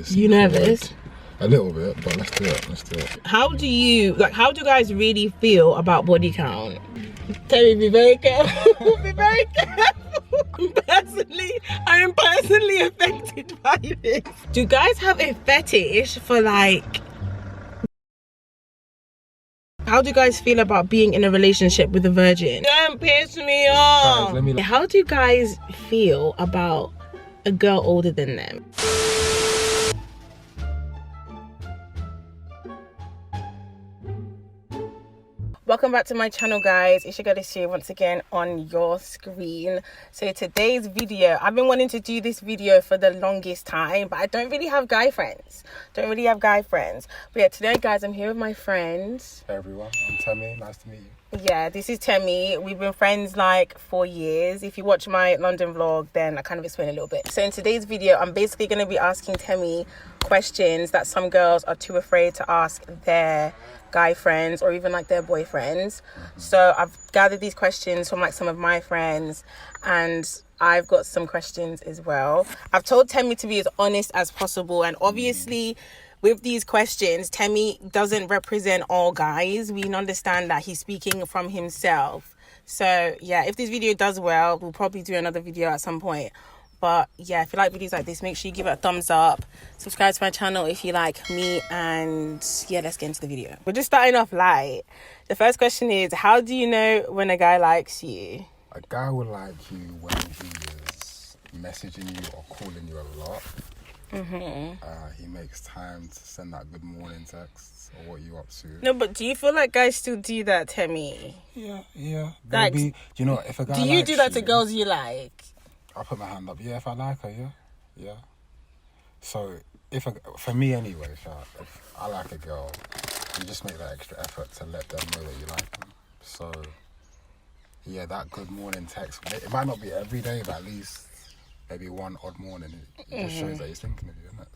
You nervous? A little bit, but let's do it. How do you guys really feel about body count? Tell me, be very careful. Be very careful. I am personally affected by this. Do guys have a fetish for like... How do you guys feel about being in a relationship with a virgin? Don't piss me off. Guys, how do you guys feel about a girl older than them? Welcome back to my channel, guys. It's your girl Esiri once again on your screen. So today's video, I've been wanting to do this video for the longest time, but I don't really have guy friends. But yeah, today, guys, I'm here with my friends. Hey everyone, I'm Temi. Nice to meet you. Yeah, this is Temi. We've been friends like 4 years. If you watch my London vlog, then I kind of explain a little bit. So in today's video, I'm basically going to be asking Temi questions that some girls are too afraid to ask their guy friends or even like their boyfriends. So I've gathered these questions from like some of my friends, and I've got some questions as well. I've told Temi to be as honest as possible, and obviously with these questions, Temi doesn't represent all guys. We understand that he's speaking from himself. So yeah, if this video does well, we'll probably do another video at some point. But yeah, if you like videos like this, make sure you give it a thumbs up. Subscribe to my channel if you like me. And yeah, let's get into the video. We're just starting off light. The first question is, how do you know when a guy likes you? A guy will like you when he is messaging you or calling you a lot. He makes time to send that good morning text or what you up to. No, but do you feel like guys still do that, Temi? Yeah. Like, do you know, if a guy do you do that to girls you like? I'll put my hand up. Yeah, if I like her, yeah. So, for me anyway, if I like a girl, you just make that extra effort to let them know that you like them. So, yeah, that good morning text, it might not be every day, but at least maybe one odd morning, it just shows that he's thinking of you, isn't it?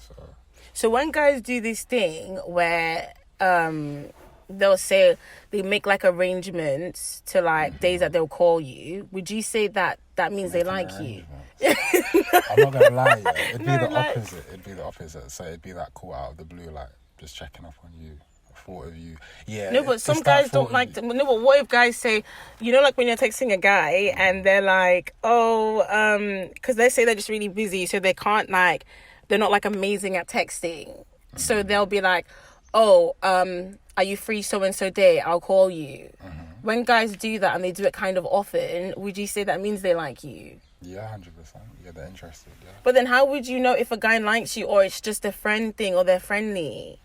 So when guys do this thing where they'll say they make like arrangements to like days that they'll call you, would you say that means they like you? I'm not gonna lie, it'd be the opposite. So it'd be that call out of the blue, like just checking up on you, thought of you. Yeah. No, but some guys don't like to. No, but what if guys say, you know, like when you're texting a guy and they're like, because they say they're just really busy, so they can't like, they're not like amazing at texting. So they'll be like, are you free so and so day? I'll call you. When guys do that and they do it kind of often, would you say that means they like you? Yeah, 100%. Yeah, they're interested. Yeah. But then, how would you know if a guy likes you or it's just a friend thing or they're friendly?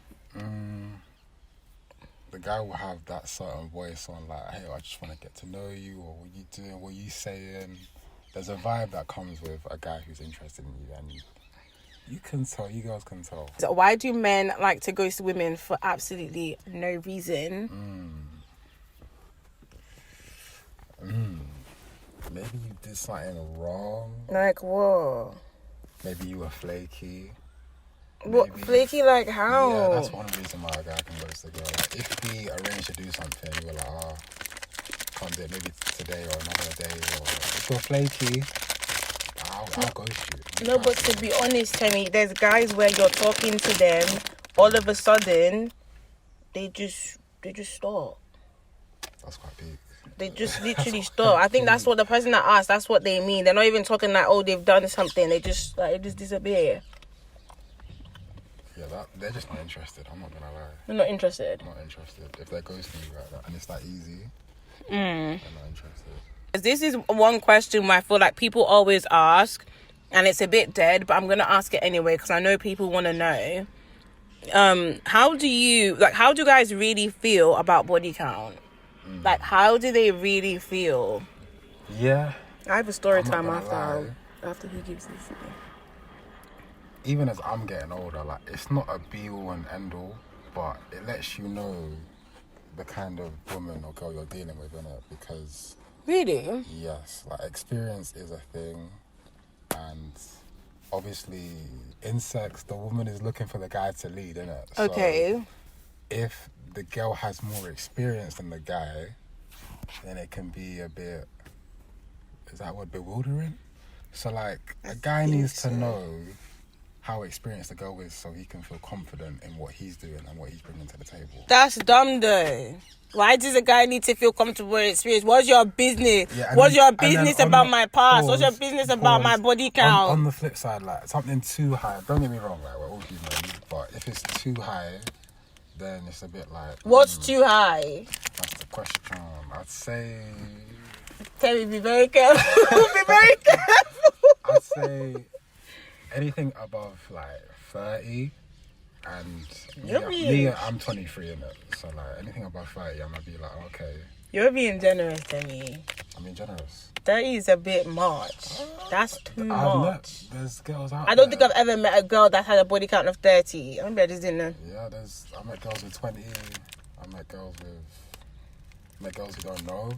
The guy will have that certain voice on, like, hey, I just want to get to know you, or what you doing, what you saying. There's a vibe that comes with a guy who's interested in you, and you can tell, you girls can tell. So why do men like to ghost women for absolutely no reason? Maybe you did something wrong. Like what? Maybe you were flaky. What, flaky like how? Yeah, that's one reason why a guy can ghost a girl. Like, if we arrange to do something, you were like, can't do it maybe today or another day. Or if you're flaky, I'll ghost you. No, but to be honest, Temi, there's guys where you're talking to them, all of a sudden, they just stop. That's quite big. They just literally stop. I think that's what the person that asked, that's what they mean. They're not even talking like, they've done something. They just disappear. Yeah, they're just not interested. I'm not gonna lie. They're not interested. I'm not interested. If they're ghosting you like that and it's that easy, they're not interested. This is one question where I feel like people always ask, and it's a bit dead, but I'm gonna ask it anyway because I know people want to know. How do guys really feel about body count? Like, how do they really feel? Yeah. I have a story time after he gives this. Even as I'm getting older, like, it's not a be-all and end-all, but it lets you know the kind of woman or girl you're dealing with, innit? Because... Really? Yes. Like, experience is a thing, and obviously, in sex, the woman is looking for the guy to lead, innit? Okay. So if the girl has more experience than the guy, then it can be a bit... Is that word bewildering? So, like, a guy needs to know how experienced the girl is so he can feel confident in what he's doing and what he's bringing to the table. That's dumb though. Why does a guy need to feel comfortable in experience? What's your business? Yeah, What's your business about my past? What's your business about my body count? On the flip side, like, something too high, don't get me wrong, like, we're all human, but if it's too high, then it's a bit like... What's too high? That's the question. I'd say... Tell me, be very careful. Be very careful. I'd say anything above, like, 30... And me, I'm 23 in it, so like anything above 30, I'm gonna be like, okay. You're being generous to me. I'm being generous. 30 is a bit much. That's too much. There's girls out I don't there. think I've ever met a girl that had a body count of 30. Maybe I just didn't know. Yeah, I met girls with 20. I met girls who don't know.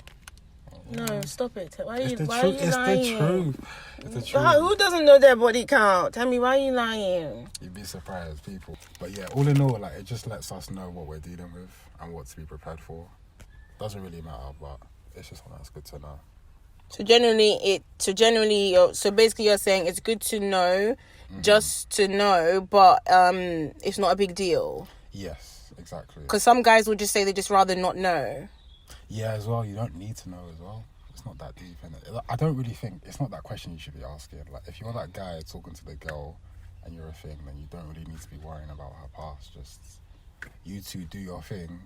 No, stop it. Why are you It's lying? the truth. It's the truth. Who doesn't know their body count? Tell me, why are you lying? You'd be surprised, people. But yeah, all in all, like, it just lets us know what we're dealing with and what to be prepared for. Doesn't really matter, but it's just something that's good to know. So basically you're saying it's good to know, just to know, but it's not a big deal. Yes, exactly. Because some guys will just say they just rather not know. Yeah, as well, you don't need to know as well. It's not that deep, innit? I don't really think, it's not that question you should be asking. Like, if you're that guy talking to the girl and you're a thing, then you don't really need to be worrying about her past. Just, you two do your thing.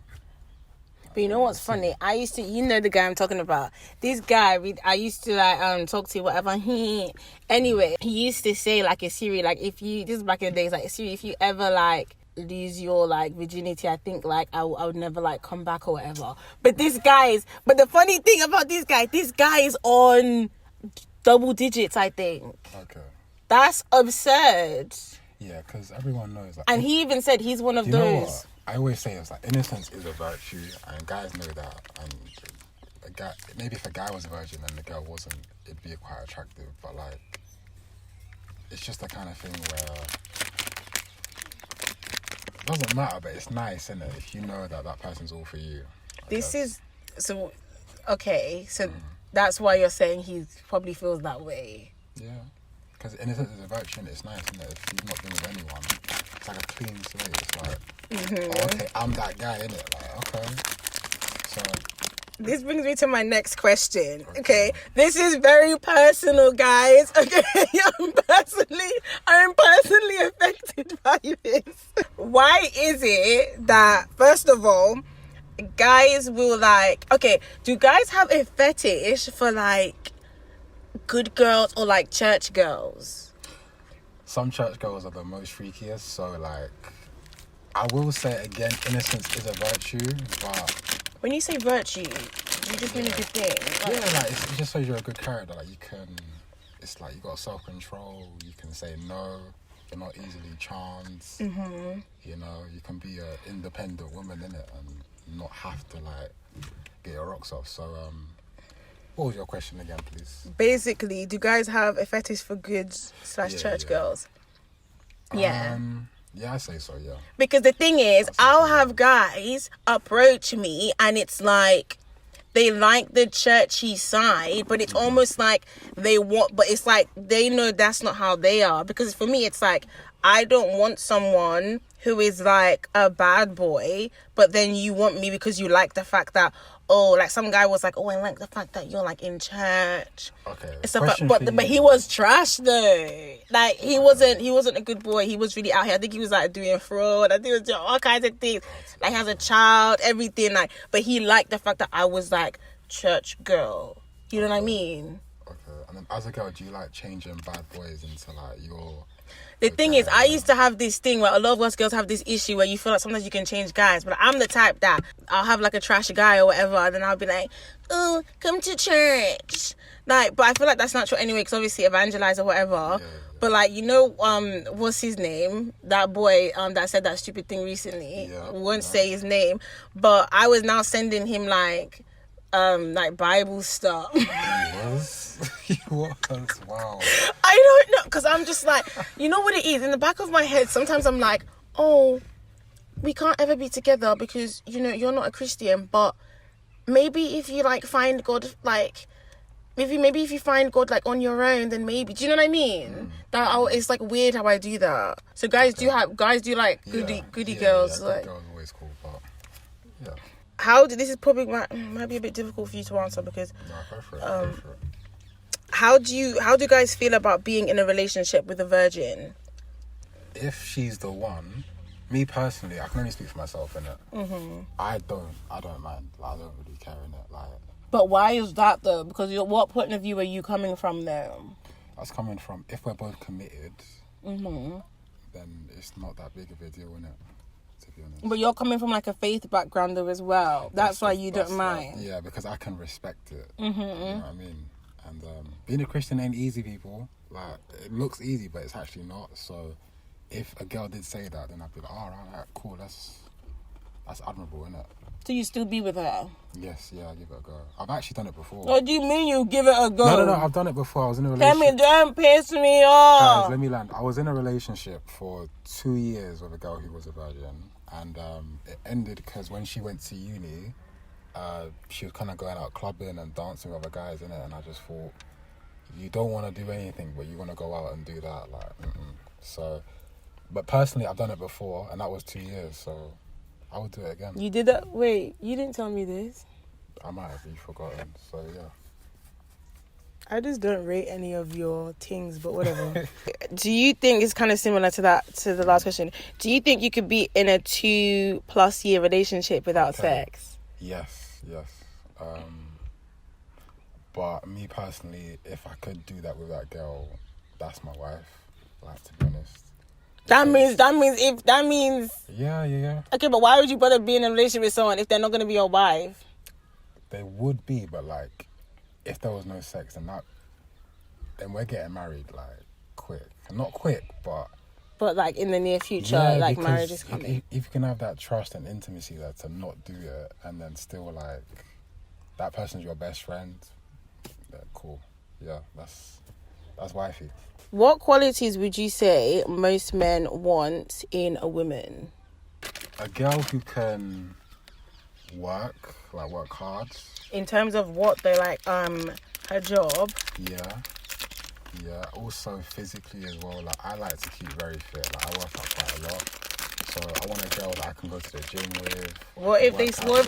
But you know what's funny? I used to, you know the guy I'm talking about. This guy, I used to like talk to, whatever. Anyway, he used to say like Esiri, like this is back in the days, like Esiri, if you ever like lose your like virginity, I think like I would never like come back or whatever. But the funny thing about this guy is on double digits, I think. Okay. That's absurd. Yeah, because everyone knows. Like, and he even said he's one of you know those. What? I always say it's like innocence is a virtue, and guys know that. And a guy, maybe if a guy was a virgin and the girl wasn't, it'd be quite attractive. But like, it's just the kind of thing where it doesn't matter, but it's nice, isn't it? If you know that person's all for you. That's why you're saying he probably feels that way. Yeah, because innocence is a virtue, and it's nice, isn't it? If you've not been with anyone, it's like a clean slate. It's like, oh, okay, I'm that guy, innit? Like, okay. So this brings me to my next question. Okay, this is very personal, guys. Okay, I'm personally affected by this. Why is it that, first of all, guys will like, okay, do guys have a fetish for like good girls or like church girls? Some church girls are the most freakiest, so like, I will say again, innocence is a virtue, but when you say virtue, you just mean a good thing. Like, like it just shows you're a good character. Like, it's like you got self-control. You can say no. You're not easily charmed. You know, you can be an independent woman, innit, and not have to like get your rocks off. So, what was your question again, please? Basically, do guys have a fetish for good/church girls? Yeah. Yeah, I say so, yeah. Because the thing is, I'll have guys approach me and it's like they like the churchy side, but it's almost like but it's like they know that's not how they are. Because for me, it's like, I don't want someone who is like a bad boy, but then you want me because you like the fact that, oh, like some guy was like, oh, I like the fact that you're like in church. Okay. But he was trash though. Like he wasn't a good boy. He was really out here. I think he was like doing fraud. I think he was doing all kinds of things. Like, has a child, everything. Like, but he liked the fact that I was like church girl. You know what I mean? Okay. And then as a girl, do you like changing bad boys into like your... The thing is, I used to have this thing where a lot of us girls have this issue where you feel like sometimes you can change guys, but I'm the type that I'll have like a trashy guy or whatever, and then I'll be like, oh, come to church. Like, but I feel like that's not true anyway, because obviously evangelize or whatever. Yeah. But like, you know, what's his name? That boy that said that stupid thing recently. Yeah, won't say his name, but I was now sending him like Bible stuff. He was? Wow. I don't know, because I'm just like, you know what it is? In the back of my head, sometimes I'm like, oh, we can't ever be together because, you know, you're not a Christian, but maybe if you like find God, like, maybe if you find God like on your own, then maybe. Do you know what I mean? It's like weird how I do that. So guys do like goody girls. Yeah, like girls always cool, but yeah. This is probably might be a bit difficult for you to answer because No, go for it. Go for it. how do guys feel about being in a relationship with a virgin? If she's the one, me personally, I can only speak for myself, innit? I don't mind. Like, I don't really care, innit? Like, But why is that though? Because what point of view are you coming from there? that's coming from, if we're both committed, Mm-hmm. then it's not that big of a deal, innit? To be honest. But you're coming from like a faith background though as well. That's why you don't mind. Yeah, because I can respect it. Mm-hmm. You know what I mean? And being a Christian ain't easy, people. Like, it looks easy, but it's actually not. So, if a girl did say that, then I'd be like, all right, cool, that's admirable, innit? So you still be with her? Yes, yeah, I'll give it a go. I've actually done it before. What do you mean you give it a go? No, I've done it before. I was in a Tell relationship. me, don't piss me off. Guys, let me land. I was in a relationship for 2 years with a girl who was a virgin. And it ended because when she went to uni, she was kind of going out clubbing and dancing with other guys, innit? And I just thought, you don't want to do anything, but you want to go out and do that. Like, So, but personally, I've done it before, and that was 2 years, so I would do it again. You did that? Wait, you didn't tell me this. I might have forgotten, so yeah. I just don't rate any of your things, but whatever. Do you think it's kind of similar to the last question? Do you think you could be in a 2+ year relationship without sex? Yes. But me personally, if I could do that with that girl, that's my wife. Like, to be honest. That means. Yeah. Okay, but why would you bother being in a relationship with someone if they're not going to be your wife? They would be, but like, if there was no sex, then we're getting married like quick. Not quick, but like in the near future, like because marriage is coming. If you can have that trust and intimacy there to not do it, and then still like that person's your best friend, yeah, cool. Yeah, that's wifey. What qualities would you say most men want in a woman? A girl who can work hard. In terms of what they like, her job. Yeah. Also physically as well. Like, I like to keep very fit. Like, I work out quite a lot. So I want a girl that I can go to the gym with. What if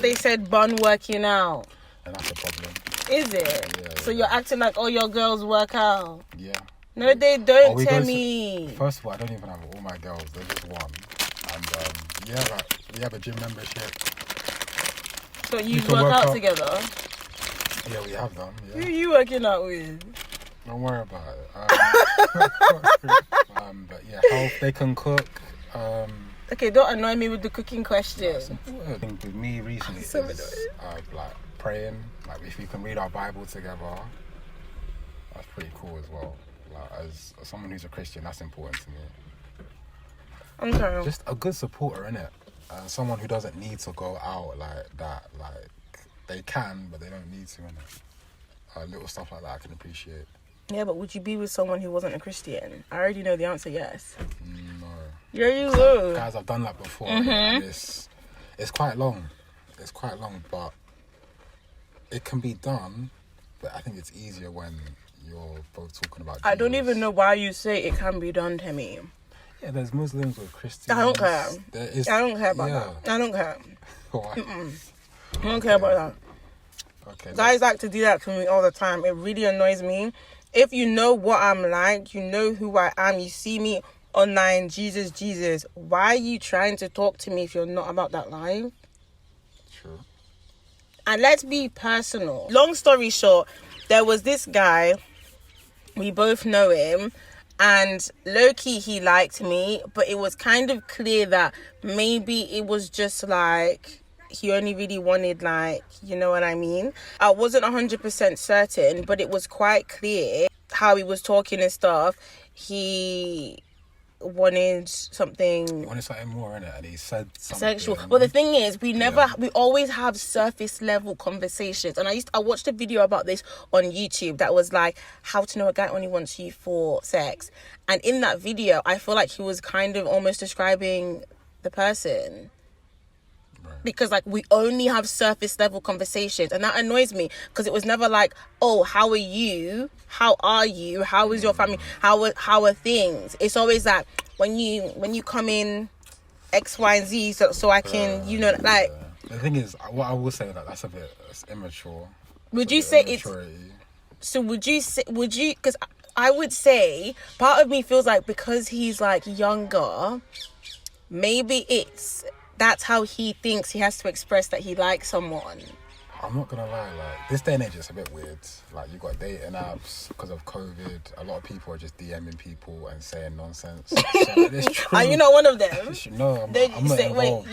they said bun working out? And that's a problem. Is it? Yeah. So you're acting like all your girls work out? Yeah. No, they don't. Tell me. First of all, I don't even have all my girls. There's just one. And we have a gym membership. So you work out together? Yeah, we have them. Yeah. Who are you working out with? Don't worry about it. But yeah, health, they can cook. Okay, don't annoy me with the cooking question. I think with me recently is like praying. Like, if you can read our Bible together, that's pretty cool as well. Like, as someone who's a Christian, that's important to me. Okay. Just a good supporter, innit? Someone who doesn't need to go out like that. Like, they can, but they don't need to, innit? Little stuff like that I can appreciate. Yeah, but would you be with someone who wasn't a Christian? I already know the answer, yes. No. Yeah, you would. Guys, I've done that before. And it's quite long. It's quite long, but it can be done. But I think it's easier when you're both talking about Jesus. I don't even know why you say it can be done to me. Yeah, there's Muslims with Christians. I don't care. I don't care about that. I don't care. Why? I don't care about that. Okay. Guys like to do that to me all the time. It really annoys me. If you know what I'm like, you know who I am, you see me online, Jesus, why are you trying to talk to me if you're not about that life? True. And let's be personal. Long story short, there was this guy, we both know him, and low-key he liked me, but it was kind of clear that maybe it was just like he only really wanted, like, you know what I mean? I wasn't 100% certain, but it was quite clear how he was talking and stuff. He wanted something... He wanted something more, innit? And he said something... sexual. Well, the thing is, we always have surface level conversations. And I watched a video about this on YouTube that was like, how to know a guy only wants you for sex. And in that video, I feel like he was kind of almost describing the person. Right. because like we only have surface level conversations, and that annoys me because it was never like, oh, how are you, how is your family, how are things. It's always like when you come in X, Y, and Z, so I can, you know, like. The thing is, what I will say, like, that's a bit immature. Would you say it's so? Would you because I would say part of me feels like because he's like younger, maybe that's how he thinks he has to express that he likes someone. I'm not gonna lie, like, this day and age is a bit weird. Like, you got dating apps because of COVID. A lot of people are just DMing people and saying nonsense. So it's true. Are you not one of them? No, I'm not involved.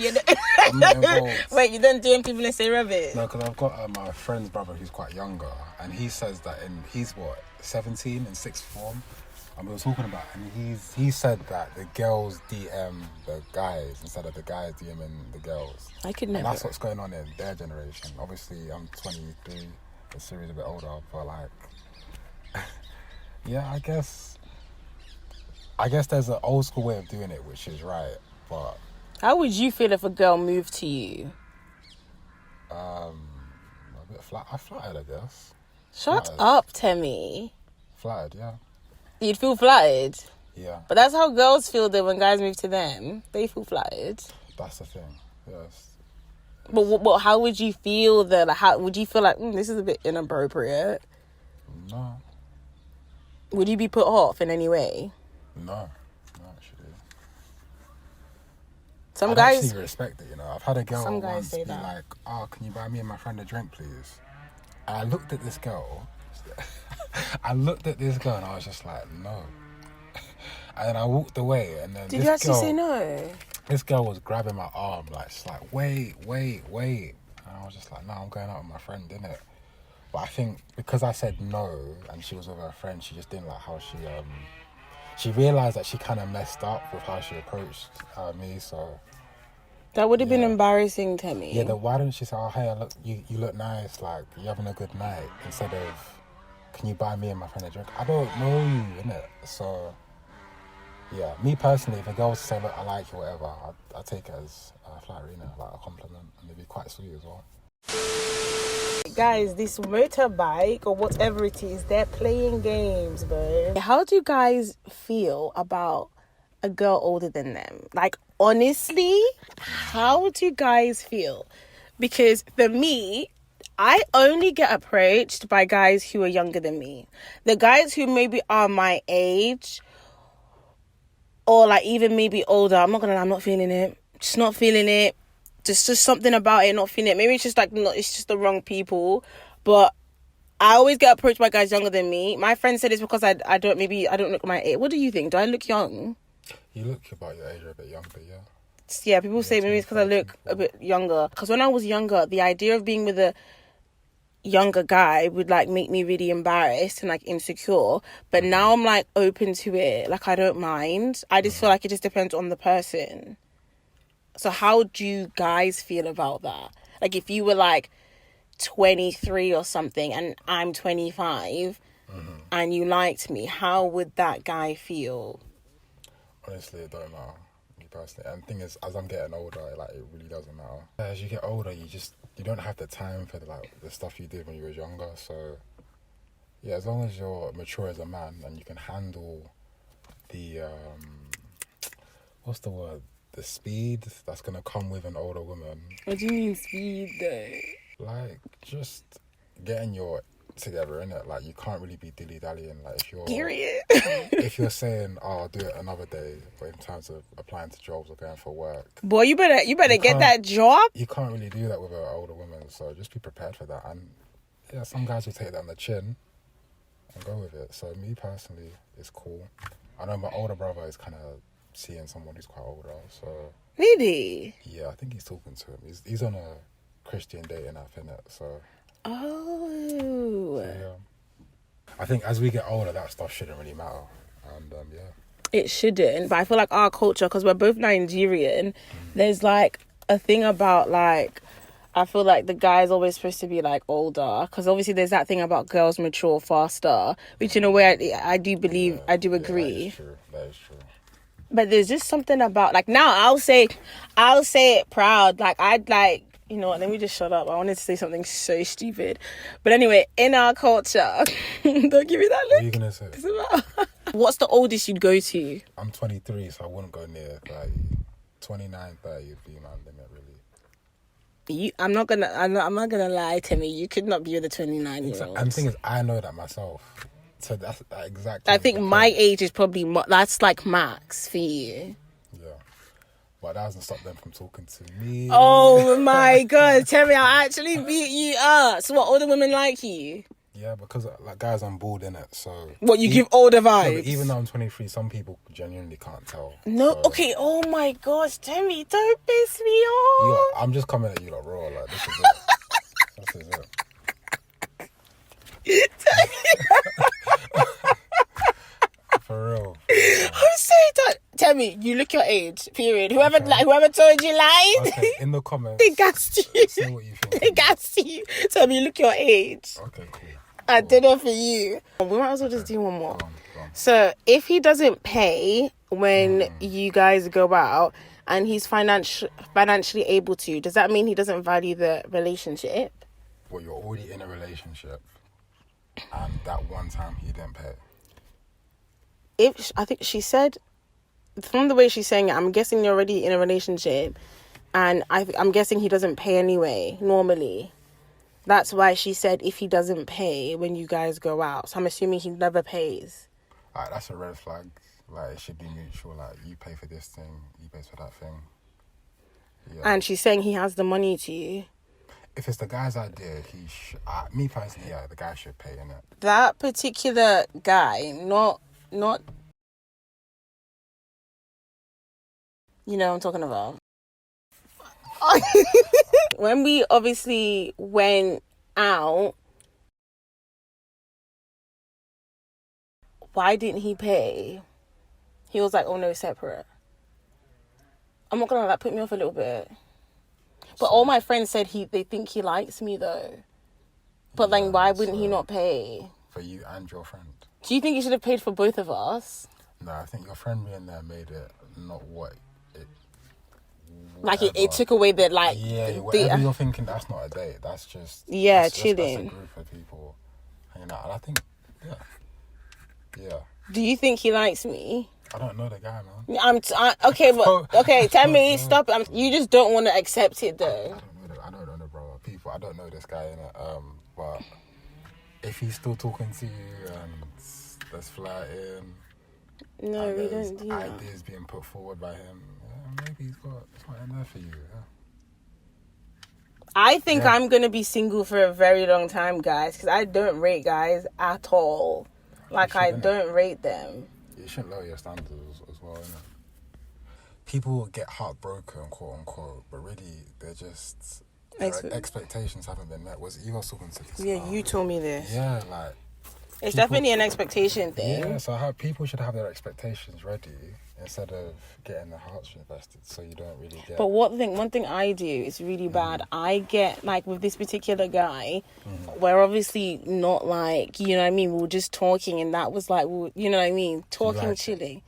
I'm not involved. Wait, you don't DM people and say rubbish? No, because I've got my friend's brother who's quite younger, and he says that he's 17 in sixth form. And we were talking about, and he said that the girls DM the guys instead of the guys DMing the girls. I could never. And that's what's going on in their generation. Obviously, I'm 23, Esiri's a bit older, but like, yeah, I guess there's an old school way of doing it, which is right, but... How would you feel if a girl moved to you? A bit I flattered, I guess. Shut up, Temmie. Flattered, yeah. You'd feel flattered? Yeah. But that's how girls feel though when guys move to them. They feel flattered. That's the thing, yes. But how would you feel though? Like, how would you feel like, this is a bit inappropriate? No. Would you be put off in any way? No, actually. Some I'd guys actually respect it, you know. I've had a girl once be that. like, oh, can you buy me and my friend a drink, please? And I looked at this girl. And I was just like, no. And then I walked away, and then Did you actually say no? This girl was grabbing my arm, like, she's like, wait. And I was just like, no, I'm going out with my friend, innit? But I think because I said no, and she was with her friend, she just didn't like how she realised that she kind of messed up with how she approached me, so... That would have been embarrassing to me. Yeah, then why didn't she say, oh, hey, look, you look nice, like, you're having a good night, instead of, can you buy me and my friend a drink? I don't know you, innit? So, yeah, me personally, if a girl was to say, look, I like you, whatever, I take it as a flattery, like a compliment, and it'd be quite sweet as well. Guys, this motorbike or whatever it is, they're playing games, bro. How do you guys feel about a girl older than them? Like, honestly, how do you guys feel? Because for me, I only get approached by guys who are younger than me. The guys who maybe are my age or like even maybe older, I'm not feeling it. Just not feeling it. Just something about it, not feeling it. Maybe it's just like, it's just the wrong people. But I always get approached by guys younger than me. My friend said it's because I don't look my age. What do you think? Do I look young? You look about your age or a bit younger, yeah. Yeah, people say maybe it's because I look a bit younger. Because when I was younger, the idea of being with a younger guy would like make me really embarrassed and like insecure. But now I'm like open to it. Like, I don't mind. I just feel like it just depends on the person. So how do you guys feel about that? Like, if you were like 23 or something and I'm 25 and you liked me, how would that guy feel? Honestly, it don't matter, me personally. And the thing is, as I'm getting older, like, it really doesn't matter. As you get older, you don't have the time for the stuff you did when you were younger. So, yeah, as long as you're mature as a man and you can handle the, what's the word? The speed that's going to come with an older woman. What do you mean speed, though? Like, just getting your together, innit? Like, you can't really be dilly-dallying. Like, if you're... Period. if you're saying, oh, I'll do it another day, but in terms of applying to jobs or going for work... Boy, you better get that job. You can't really do that with an older woman, so just be prepared for that. And, yeah, some guys will take that on the chin and go with it. So, me, personally, it's cool. I know my older brother is kind of seeing someone who's quite older, so... Really? Yeah, I think he's talking to him. He's on a Christian dating app, innit? So... Oh. So, yeah. I think as we get older, that stuff shouldn't really matter. And, yeah. It shouldn't, but I feel like our culture, because we're both Nigerian, there's like a thing about like... I feel like the guy's always supposed to be like older, because obviously there's that thing about girls mature faster, which in a way I do believe, yeah, I do agree. That is true. But there's just something about, like, now I'll say it proud. Like, I'd like You know what? Let me just shut up. I wanted to say something so stupid. But anyway, in our culture, don't give me that look. What are you gonna say? What's the oldest you'd go to? I'm 23, so I wouldn't go near 30. 29, 30 would be my limit, really. I'm not gonna lie, Timmy. You could not be with a 29-year-old. And the thing is, I know that myself. So that's exactly. I think my age is probably that's like max for you. Yeah, but that doesn't stop them from talking to me. Oh my God, Timmy! I'll actually beat you up. So what? Older women like you? Yeah, because like guys on board in it. So what, you give older no, vibes? but even though I'm 23, some people genuinely can't tell. No, so, okay. Oh my gosh, Timmy, don't piss me off. I'm just coming at you like raw. Like this is it. This is it. For real. I'm so done. Timmy, you look your age. Period. Whoever told you lied. Okay, in the comments, they gassed you. say what you think. They gassed you. Timmy, you look your age. Okay, cool. I did it for you. We might as well just do one more. Go on. So, if he doesn't pay when you guys go out and he's financially able to, does that mean he doesn't value the relationship? Well, you're already in a relationship, and that one time he didn't pay. I think she said, from the way she's saying it, I'm guessing you're already in a relationship, and I'm guessing he doesn't pay anyway, normally. That's why she said if he doesn't pay when you guys go out. So I'm assuming he never pays. Alright, that's a red flag. Like, it should be mutual. Like, you pay for this thing, you pay for that thing. Yeah. And she's saying he has the money to you. If it's the guy's idea, he should. Me personally, yeah, the guy should pay, innit? That particular guy, not. You know what I'm talking about. When we obviously went out, why didn't he pay? He was like, oh no, separate. I'm not gonna that put me off a little bit. But all my friends said they think he likes me though. But then why wouldn't he not pay? For you and your friend. Do you think he should have paid for both of us? No, I think your friend being there made it not what it... Like it took away the like... Yeah, whatever you're thinking, that's not a date. That's just... Yeah, that's chilling. That's a group of people hanging out. And I think, yeah. Do you think he likes me? I don't know the guy, man. Okay, but okay, tell me, stop. You just don't want to accept it, though. I don't know the brother. People, I don't know this guy, innit? But if he's still talking to you and there's flirting, no, we don't do that. Ideas being put forward by him, maybe he's got something there for you. Yeah. I think I'm gonna be single for a very long time, guys, because I don't rate guys at all. Like I don't rate them. You shouldn't lower your standards as well, innit? People get heartbroken, quote unquote, but really they're just their expectations haven't been met. You was talking to this? Yeah, you told me this. Yeah, like it's definitely an expectation thing. Yeah, so people should have their expectations ready instead of getting their hearts invested, so you don't really get. But one thing I do is really bad. I get like with this particular guy, we're obviously not like, you know what I mean, we were just talking, and that was like, you know what I mean, talking, chilling.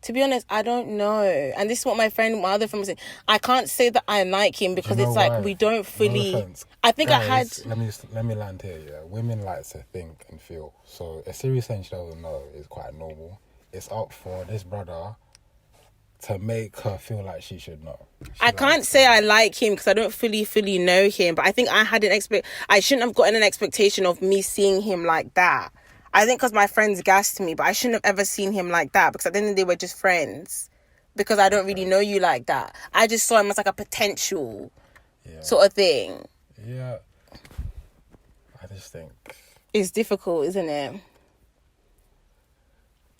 To be honest, I don't know. And this is what my other friend was saying. I can't say that I like him because it's like why? We don't fully... No I think guys, Let me land here, yeah. Women like to think and feel. So Esiri saying she doesn't know is quite normal. It's up for this brother to make her feel like she should know. I can't say I like him because I don't fully know him. But I think I shouldn't have gotten an expectation of me seeing him like that. I think because my friends gassed me, but I shouldn't have ever seen him like that because at the end of the day, we're just friends. Because I don't really know you like that. I just saw him as like a potential sort of thing. Yeah. I just think... It's difficult, isn't it?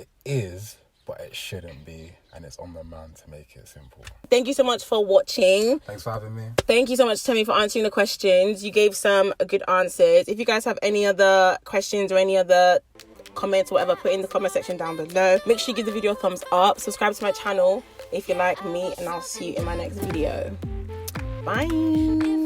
It is, but it shouldn't be. And it's on the man to make it simple. Thank you so much for watching. Thanks for having me. Thank you so much, Tommy, for answering the questions. You gave some good answers. If you guys have any other questions or any other comments or whatever, put in the comment section down below. Make sure you give the video a thumbs up. Subscribe to my channel if you like me. And I'll see you in my next video. Bye.